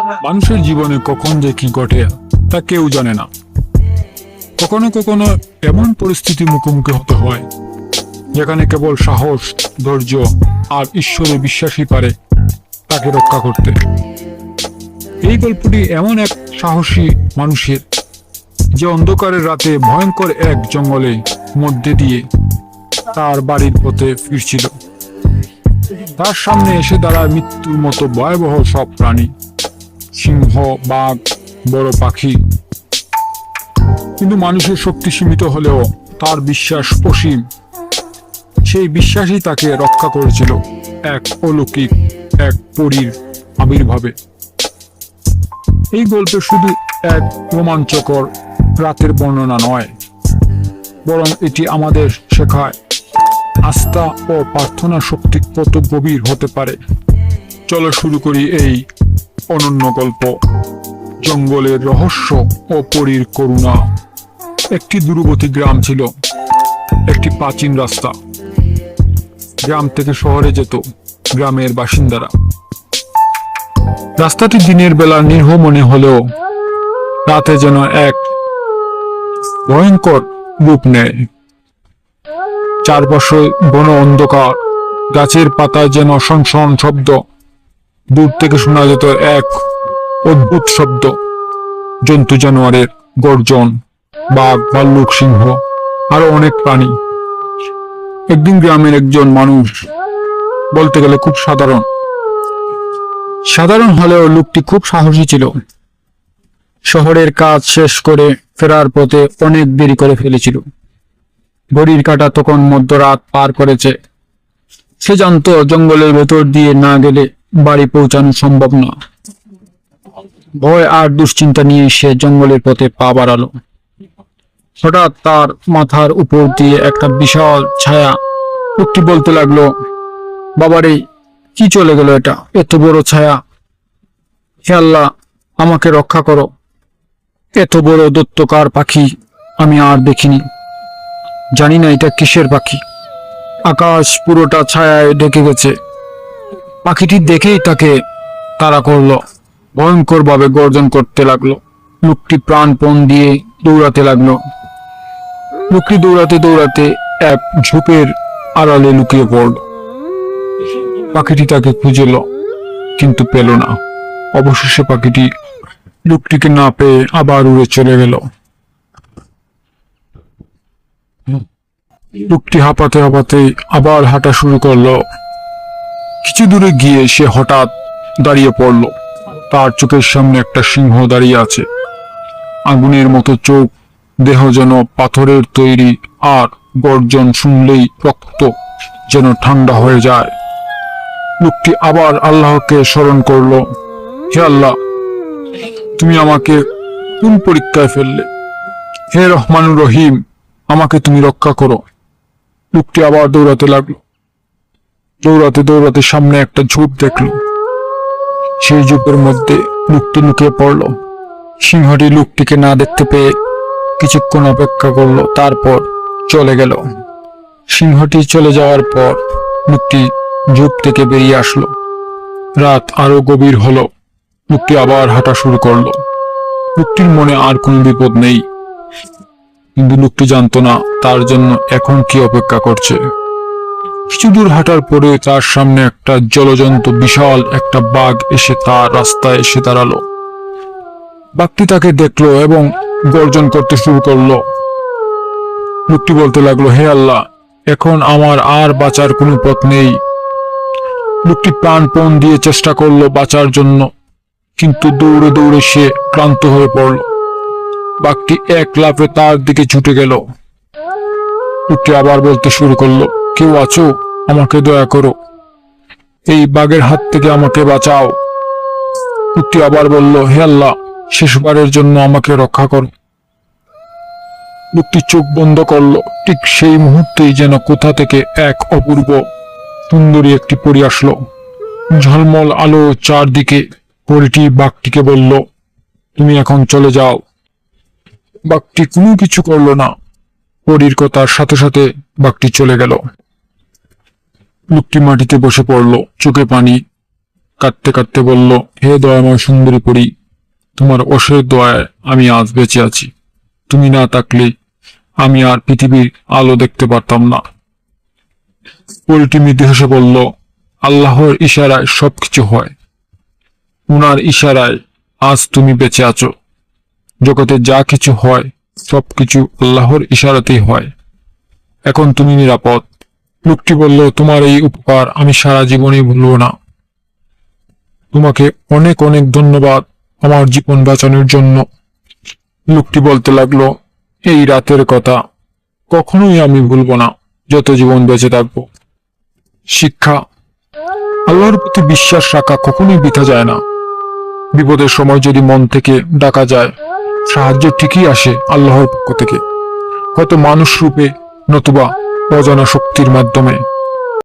মানুষের জীবনে কখন যে কি ঘটে তা কেউ জানে না। কখনো কখনো এমন পরিস্থিতির মুখোমুখি হতে হয় যেখানে কেবল সাহস, ধৈর্য আর ঈশ্বরে বিশ্বাসই পারে তাকে রক্ষা করতে। এই গল্পটি এমন এক সাহসী মানুষের, যে অন্ধকারের রাতে ভয়ঙ্কর এক জঙ্গলে মধ্যে দিয়ে তার বাড়ির পথে ফিরছিল। তার সামনে এসে দাঁড়ায় মৃত্যুর মতো ভয়াবহ সব প্রাণী, সিংহ, বাঘ, বড় পাখি। কিন্তু মানুষের শক্তি সীমিত হলেও তার বিশ্বাস অসীম। সেই বিশ্বাসই তাকে রক্ষা করেছিল এক অলৌকিক এক পরীর আবির্ভাবে। এই গল্পে শুধু এক রোমাঞ্চকর রাতের বর্ণনা নয়, বরং এটি আমাদের শেখায় আস্থা ও প্রার্থনা শক্তি কত গভীর হতে পারে। চলো শুরু করি এই অনন্য গল্প, জঙ্গলের রহস্য ও পরীর করুণা। একটি দূরবর্তী গ্রাম ছিল। একটি প্রাচীন রাস্তা গ্রাম থেকে শহরে যেত গ্রামের বাসিন্দারা। রাস্তাটি দিনের বেলা নির্ভ মনে হলেও রাতে যেন এক ভয়ঙ্কর রূপ নেয়। চারপাশে ঘন অন্ধকার, গাছের পাতায় যেন সনসন শব্দ। দূর থেকে শোনা যেত এক অদ্ভুত শব্দ, জন্তু জানোয়ারের গর্জন, বাঘ, ভাল্লুক, সিংহ আরো অনেক প্রাণী। একদিন গ্রামের একজন মানুষ, বলতে গেলে খুব সাধারণ হলেও লোকটি খুব সাহসী ছিল। শহরের কাজ শেষ করে ফেরার পথে অনেক দেরি করে ফেলেছিল। ঘড়ির কাঁটা তখন মধ্যরাত পার করেছে। সে জানতো জঙ্গলের ভেতর দিয়ে না গেলে বাড়ি পৌঁছানো সম্ভব না। ভয় আর দুশ্চিন্তা নিয়ে সে জঙ্গলের পথে পা বাড়ালো। হঠাৎ তার মাথার উপর দিয়ে একটা বিশাল ছায়া। লোকটি বলতে লাগলো, বাবারে, কি চলে গেল এটা? এত বড় ছায়া! হে আল্লাহ, আমাকে রক্ষা করো। এত বড় দৈত্যকার পাখি আমি আর দেখিনি। জানি না এটা কিসের পাখি। আকাশ পুরোটা ছায়ায় ঢেকে গেছে। পাখিটি দেখেই তাকে তাড়া করলো, ভয়ঙ্কর ভাবে গর্জন করতে লাগলো। লোকটি প্রাণপণ দিয়ে দৌড়াতে লাগলো। লোকটি দৌড়াতে দৌড়াতে এক ঝোপের আড়ালে লুকিয়ে পড়ল। পাখিটি তাকে খুঁজল, কিন্তু পেল না। অবশেষে পাখিটি লোকটিকে না পেয়ে আবার উড়ে চলে গেল। লোকটি হাঁপাতে হাঁপাতে আবার হাঁটা শুরু করলো। কিছু দূরে গিয়ে সে হঠাৎ দাঁড়িয়ে পড়ল। তার চোখের সামনে একটা সিংহ দাঁড়িয়ে আছে। আগুনের মতো চোখ, দেহ যেন পাথরের তৈরি, আর গর্জন শুনলেই রক্ত যেন ঠান্ডা হয়ে যায়। লোকটি আবার আল্লাহকে স্মরণ করলো, হে আল্লাহ, তুমি আমাকে কোন পরীক্ষায় ফেললে? হে রহমানুর রহিম, আমাকে তুমি রক্ষা করো। লোকটি আবার দৌড়াতে লাগলো। দৌড়াতে দৌড়াতে সামনে একটা ঝোপ দেখলো। সেই ঝোপের মধ্যে লোকটি লুকিয়ে পড়ল। সিংহটি লোকটিকে না দেখতে পেয়ে কিছুক্ষণ অপেক্ষা করলো, তারপর চলে গেল। সিংহটি চলে যাওয়ার পর লোকটি ঝোপ থেকে বেরিয়ে আসলো। রাত আরো গভীর হলো। লোকটি আবার হাঁটা শুরু করলো। লোকটির মনে আর কোনো বিপদ নেই, কিন্তু লোকটি জানতো না তার জন্য এখন কি অপেক্ষা করছে। কিছু দূর হাঁটার পরে তার সামনে একটা জলজন্ত বিশাল একটা বাঘ এসে তার রাস্তায় এসে দাঁড়ালো। বাঘটি তাকে দেখলো এবং গর্জন করতে শুরু করলো। লোকটি বলতে লাগলো, হে আল্লাহ, এখন আমার আর বাঁচার কোনো পথ নেই। লোকটি প্রাণপণ দিয়ে চেষ্টা করলো বাঁচার জন্য, কিন্তু দৌড়ে দৌড়ে সে ক্লান্ত হয়ে পড়ল। বাঘটি এক লাফে তার দিকে ছুটে গেল। লোকটি আবার বলতে শুরু করলো, কেউ আছো? আমাকে দয়া করো, এই বাঘের হাত থেকে আমাকে বাঁচাও। লোকটি আবার বলল, হে আল্লাহ, শেষবারের জন্য আমাকে রক্ষা করো। লোকটি চোখ বন্ধ করলো। ঠিক সেই মুহূর্তেই যেন কোথা থেকে এক অপূর্ব সুন্দরী একটি পরী আসলো। ঝলমল আলো চারদিকে। পরীটি বাঘটিকে বলল, তুমি এখন চলে যাও। বাঘটি কোনো কিছু করলো না। পরীর কথার সাথে সাথে বাঘটি চলে গেল। লোকটি মাটিতে বসে পড়ল, চোখে পানি। কাঁদতে কাঁদতে বলল, হে দয়াময় সুন্দরী পরী, তোমার অশেষ দয়ায় আমি আজ বেঁচে আছি। তুমি না থাকলে আমি আর পৃথিবীর আলো দেখতে পারতাম না। পরীটি মৃদু হেসে বলল, আল্লাহর ইশারায় সবকিছু হয়। উনার ইশারায় আজ তুমি বেঁচে আছো। জগতে যা কিছু হয় সবকিছু আল্লাহর ইশারাতেই হয়। এখন তুমি নিরাপদ। লোকটি বলল, তোমার এই উপকার আমি সারা জীবনই ভুলব না। তোমাকে অনেক অনেক ধন্যবাদ আমার জীবন বাঁচানোর জন্য। লোকটি বলতে লাগলো, এই রাতের কথা কখনোই আমি ভুলব না, যত জীবন বেঁচে থাকবো। শিক্ষা: আল্লাহর প্রতি বিশ্বাস রাখা কখনোই বৃথা যায় না। বিপদের সময় যদি মন থেকে ডাকা যায়, সাহায্য ঠিকই আসে আল্লাহর পক্ষ থেকে, হয়তো মানুষ রূপে নতুবা অজানা শক্তির মাধ্যমে।